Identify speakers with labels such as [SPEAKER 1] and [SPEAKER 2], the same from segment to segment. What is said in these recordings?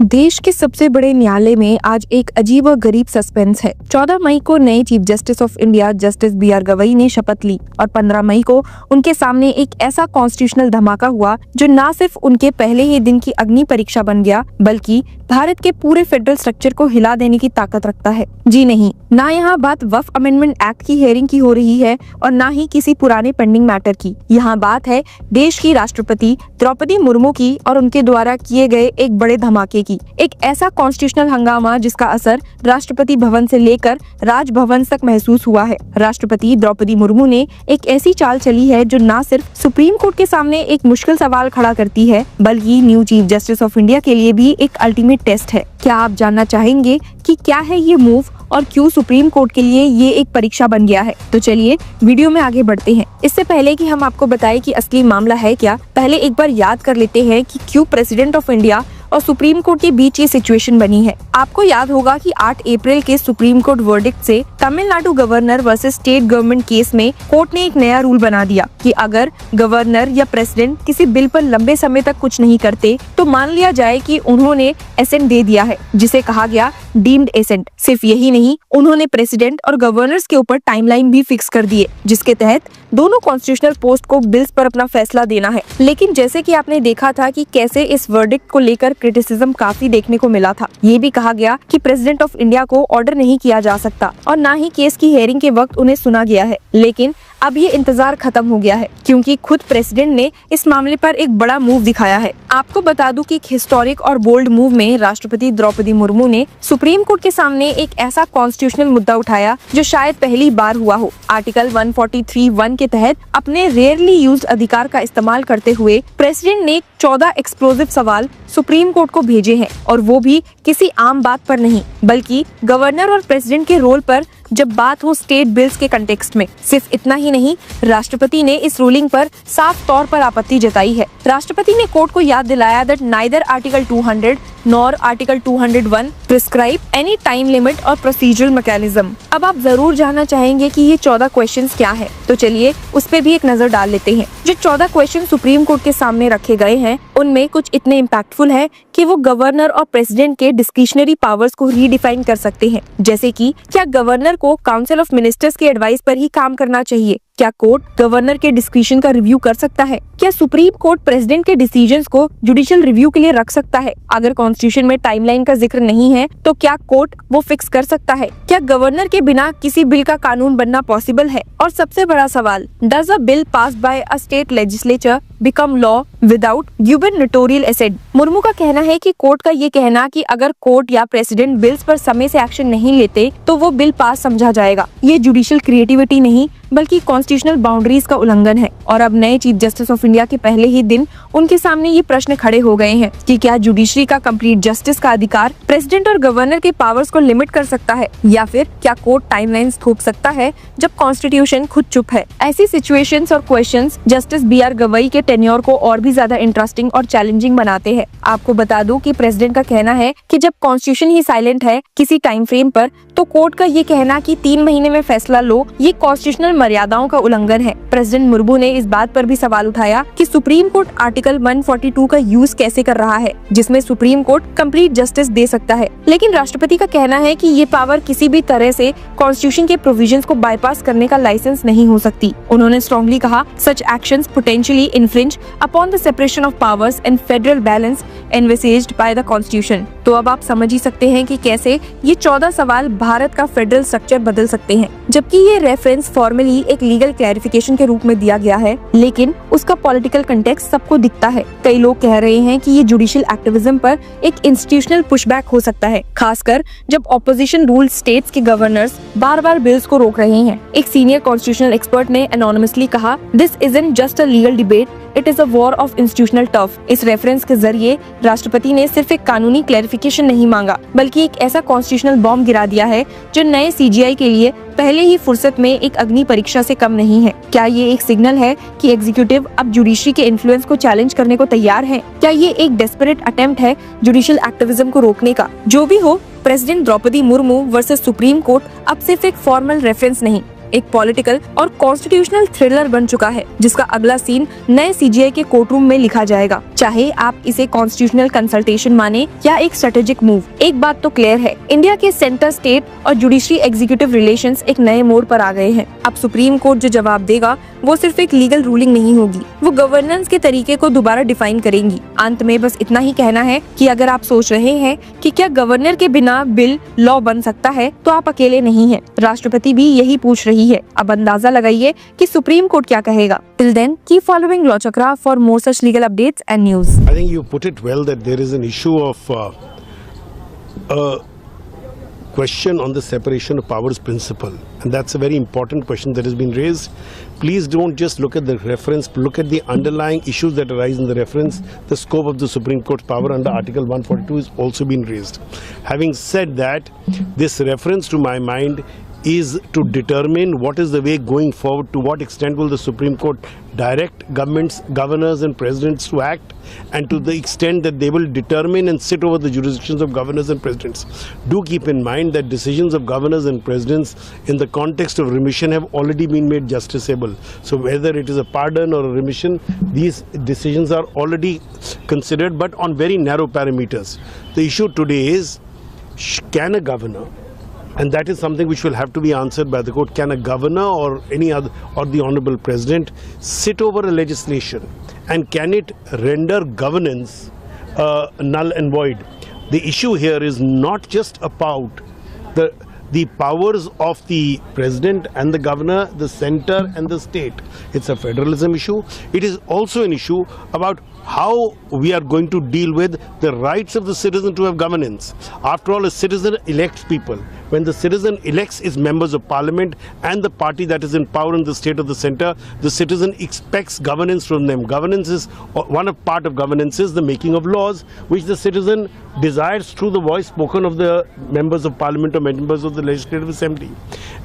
[SPEAKER 1] देश के सबसे बड़े न्यायालय में आज एक अजीब और गरीब सस्पेंस है। 14 मई को नए chief justice of India justice B R. Gavai ने शपथ ली और 15 मई को उनके सामने एक ऐसा कॉन्स्टिट्यूशनल धमाका हुआ जो न सिर्फ उनके पहले ही दिन की अग्नि परीक्षा बन गया, बल्कि भारत के पूरे फेडरल स्ट्रक्चर को हिला देने की ताकत रखता है। जी नहीं, ना यहाँ बात वक्फ अमेंडमेंट एक्ट की हेयरिंग की हो रही है और ना ही किसी पुराने पेंडिंग मैटर की। यहाँ बात है देश की राष्ट्रपति द्रौपदी मुर्मू की और उनके द्वारा किए गए एक बड़े धमाके की। एक ऐसा कॉन्स्टिट्यूशनल हंगामा जिसका असर राष्ट्रपति भवन से लेकर राजभवन तक महसूस हुआ है। राष्ट्रपति द्रौपदी मुर्मू ने एक ऐसी चाल चली है जो न सिर्फ सुप्रीम कोर्ट के सामने एक मुश्किल सवाल खड़ा करती है, बल्कि new chief justice of India के लिए भी एक अल्टीमेट टेस्ट है। क्या आप जानना चाहेंगे कि क्या है ये मूव और क्यों सुप्रीम कोर्ट के लिए ये एक परीक्षा बन गया है? तो चलिए वीडियो में आगे बढ़ते हैं। इससे पहले कि हम आपको बताएं कि असली मामला है क्या, पहले एक बार याद कर लेते हैं कि क्यों प्रेसिडेंट ऑफ इंडिया और सुप्रीम कोर्ट के बीच ये सिचुएशन बनी है। आपको याद होगा कि 8 अप्रैल के सुप्रीम कोर्ट वर्डिक्ट से Tamil Nadu governor versus state government case में कोर्ट ने एक नया रूल बना दिया कि अगर गवर्नर या प्रेसिडेंट किसी बिल पर लंबे समय तक कुछ नहीं करते तो मान लिया जाए कि उन्होंने एसेंट दे दिया है, जिसे कहा गया डीम्ड एसेंट। सिर्फ यही नहीं, उन्होंने प्रेसिडेंट और गवर्नर्स के ऊपर टाइमलाइन भी फिक्स कर दिए, जिसके तहत दोनों कॉन्स्टिट्यूशनल पोस्ट को बिल्स पर अपना फैसला देना है। लेकिन जैसे कि आपने देखा था कि कैसे इस वर्डिक्ट को लेकर क्रिटिसिज्म काफी देखने को मिला था। ये भी कहा गया कि प्रेसिडेंट ऑफ इंडिया को ऑर्डर नहीं किया जा सकता और ना ही केस की हेयरिंग के वक्त उन्हें सुना गया है। लेकिन अब ये इंतजार खत्म हो गया है, क्योंकि खुद प्रेसिडेंट ने इस मामले पर एक बड़ा मूव दिखाया है। आपको बता दूं कि एक हिस्टोरिक और बोल्ड मूव में राष्ट्रपति द्रौपदी मुर्मू ने सुप्रीम कोर्ट के सामने एक ऐसा कॉन्स्टिट्यूशनल मुद्दा उठाया जो शायद पहली बार हुआ हो। आर्टिकल 143(1) के तहत अपने रेयरली यूज्ड अधिकार का इस्तेमाल करते हुए प्रेसिडेंट ने 14 एक्सप्लोजिव सवाल सुप्रीम कोर्ट को भेजे हैं, और वो भी किसी आम बात पर नहीं, बल्कि गवर्नर और प्रेसिडेंट के रोल पर जब बात हो स्टेट बिल्स के कंटेक्स्ट में। सिर्फ इतना ही नहीं, राष्ट्रपति ने इस रूलिंग पर साफ तौर पर आपत्ति जताई है। राष्ट्रपति ने कोर्ट को याद दिलाया that neither article 200 nor article 201 prescribe any time limit और प्रोसीजरल मैकेनिज्म। अब आप जरूर जानना चाहेंगे कि ये 14 क्वेश्चंस क्या है, तो चलिए उस पे भी एक नजर डाल लेते हैं। जो 14 क्वेश्चन सुप्रीम कोर्ट के सामने रखे गए हैं, उनमें कुछ इतने इम्पैक्टफुल है कि वो गवर्नर और प्रेसिडेंट के डिस्क्रिशनरी पावर्स को रीडिफाइन कर सकते हैं। जैसे कि क्या गवर्नर को काउंसिल ऑफ मिनिस्टर्स के एडवाइस पर ही काम करना चाहिए? क्या कोर्ट गवर्नर के डिस्क्रिशन का रिव्यू कर सकता है? क्या सुप्रीम कोर्ट प्रेसिडेंट के डिसीजंस को जुडिशियल रिव्यू के लिए रख सकता है? अगर कॉन्स्टिट्यूशन में टाइमलाइन का जिक्र नहीं है तो क्या कोर्ट वो फिक्स कर सकता है? क्या गवर्नर के बिना किसी बिल का कानून बनना पॉसिबल है? और सबसे बड़ा सवाल, does a bill passed by a state legislature become law without gubernatorial assent? Murmu का कहना है कि कोर्ट का ये कहना कि अगर कोर्ट या प्रेसिडेंट बिल्स पर समय से एक्शन नहीं लेते तो वो बिल पास समझा जाएगा। ये जुडिशियल क्रिएटिविटी नहीं, बल्कि कॉन्स्टिट्यूशनल बाउंड्रीज का उल्लंघन है। और अब नए चीफ जस्टिस ऑफ इंडिया के पहले ही दिन उनके सामने ये प्रश्न खड़े हो गए हैं कि क्या जुडिशरी का कंप्लीट जस्टिस का अधिकार प्रेसिडेंट और गवर्नर के पावर्स को लिमिट कर सकता है, या फिर क्या कोर्ट टाइमलाइंस थोप सकता है जब कॉन्स्टिट्यूशन खुद चुप है? ऐसी सिचुएशंस और क्वेश्चंस जस्टिस बी.आर. गवई के टेन्योर को और भी ज्यादा इंटरेस्टिंग और चैलेंजिंग बनाते हैं। आपको बता दूं कि प्रेसिडेंट का कहना है कि जब कॉन्स्टिट्यूशन ही साइलेंट है किसी टाइम फ्रेम पर, तो कोर्ट का ये कहना कि 3 महीने में फैसला लो, ये कॉन्स्टिट्यूशनल मर्यादाओं का उल्लंघन है। प्रेसिडेंट मुर्मू ने इस बात पर भी सवाल उठाया कि सुप्रीम कोर्ट आर्टिकल 142 का यूज कैसे कर रहा है, जिसमें सुप्रीम कोर्ट कंप्लीट जस्टिस दे सकता है। लेकिन राष्ट्रपति का कहना है कि ये पावर किसी भी तरह से कॉन्स्टिट्यूशन के प्रोविजंस को बाईपास करने का लाइसेंस नहीं हो सकती। उन्होंने स्ट्रांगली कहा, such actions potentially infringe upon the separation of powers and federal balance envisaged by the constitution. तो अब आप समझ ही सकते हैं कि कैसे ये 14 सवाल भारत का फेडरल स्ट्रक्चर बदल सकते हैं। जबकि ये रेफरेंस फॉर्मली एक लीगल क्लैरिफिकेशन के रूप में दिया गया है, लेकिन उसका पॉलिटिकल कंटेक्स्ट सबको दिखता है। कई लोग कह रहे हैं कि ये जुडिशियल एक्टिविज्म पर एक इंस्टीट्यूशनल पुशबैक हो सकता है, खासकर जब ऑपोजिशन रूल स्टेट्स के गवर्नर्स बार-बार बिल्स को रोक रहे हैं। एक सीनियर कॉन्स्टिट्यूशनल एक्सपर्ट ने एनोनिमसली कहा, this isn't just a legal debate, it is a war of institutional tough. इस रेफरेंस के जरिए राष्ट्रपति ने सिर्फ एक कानूनी क्लैरिफिकेशन नहीं मांगा, बल्कि एक ऐसा कॉन्स्टिट्यूशनल बॉम्ब गिरा दिया है जो नए सीजीआई के लिए पहले ही फुर्सत में एक अग्नि परीक्षा से कम नहीं है। क्या ये एक सिग्नल है कि एग्जीक्यूटिव अब जुडिशरी के इन्फ्लुएंस को चैलेंज करने को तैयार है? क्या ये एक डेस्परेट अटेम्प्ट है जुडिशियल एक्टिविज्म को रोकने का? जो भी हो, president Draupadi Murmu versus supreme court अब सिर्फ एक फॉर्मल रेफरेंस नहीं, एक पॉलिटिकल और कॉन्स्टिट्यूशनल थ्रिलर बन चुका है, जिसका अगला सीन नए सीजीआई के कोर्टरूम में लिखा जाएगा। चाहे आप इसे कॉन्स्टिट्यूशनल कंसल्टेशन माने या एक स्ट्रेटेजिक मूव, एक बात तो क्लियर है, इंडिया के सेंटर स्टेट और जुडिशरी एग्जीक्यूटिव रिलेशंस एक नए मोड़ पर आ गए हैं। अब सुप्रीम कोर्ट जो जवाब देगा वो सिर्फ एक लीगल रूलिंग नहीं होगी, वो गवर्नेंस के तरीके को दोबारा डिफाइन करेंगी। अंत में बस इतना ही कहना है कि अगर आप सोच रहे हैं कि क्या गवर्नर के बिना बिल लॉ बन सकता है, तो आप अकेले नहीं हैं। राष्ट्रपति भी यही पूछ रही है। अब अंदाजा लगाइए कि सुप्रीम कोर्ट क्या कहेगा। Till then, keep following Law Chakra for more such legal updates and news.
[SPEAKER 2] I think you put it well that there is an issue of a question on the separation of powers principle, and that's a very important question that has been raised. Please don't just look at the reference, look at the underlying issues that arise in the reference. The scope of the Supreme Court's power under Article 142 is also been raised. Having said that, this reference to my mind is to determine what is the way going forward, to what extent will the Supreme Court direct governments, governors and presidents to act, and to the extent that they will determine and sit over the jurisdictions of governors and presidents. Do keep in mind that decisions of governors and presidents in the context of remission have already been made justiciable. So whether it is a pardon or a remission, these decisions are already considered, but on very narrow parameters. The issue today is, can a governor, and that is something which will have to be answered by the court, can a governor or any other or the honorable president sit over a legislation, and can it render governance null and void? The issue here is not just about the powers of the president and the governor, the center and the state. It's a federalism issue. It is also an issue about how we are going to deal with the rights of the citizen to have governance. After all, a citizen elects people. When the citizen elects its members of parliament and the party that is in power in the state of the center, the citizen expects governance from them. Governance is one of part of governance is the making of laws, which the citizen desires through the voice spoken of the members of parliament or members of the legislative assembly.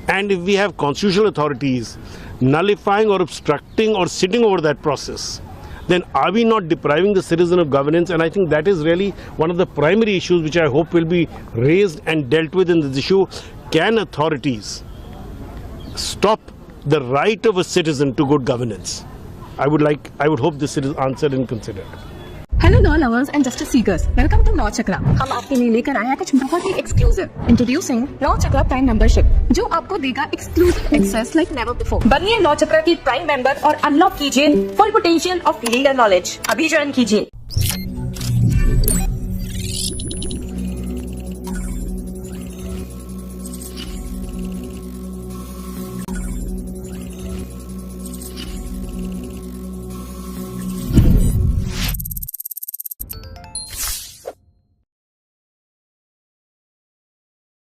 [SPEAKER 2] And if we have constitutional authorities nullifying or obstructing or sitting over that process, then are we not depriving the citizen of governance? And I think that is really one of the primary issues which I hope will be raised and dealt with in this issue. Can authorities stop the right of a citizen to good governance? I would hope this is answered and considered.
[SPEAKER 3] Hello law lovers and justice seekers, welcome to law Chakra. हम आपके लिए लेकर आए हैं कुछ बहुत ही exclusive. Introducing law Chakra prime membership, जो आपको देगा exclusive access like never before. बनिए लॉ चक्रा की प्राइम मेंबर और अनलॉक कीजिए full potential of legal knowledge. अभी ज्वाइन कीजिए।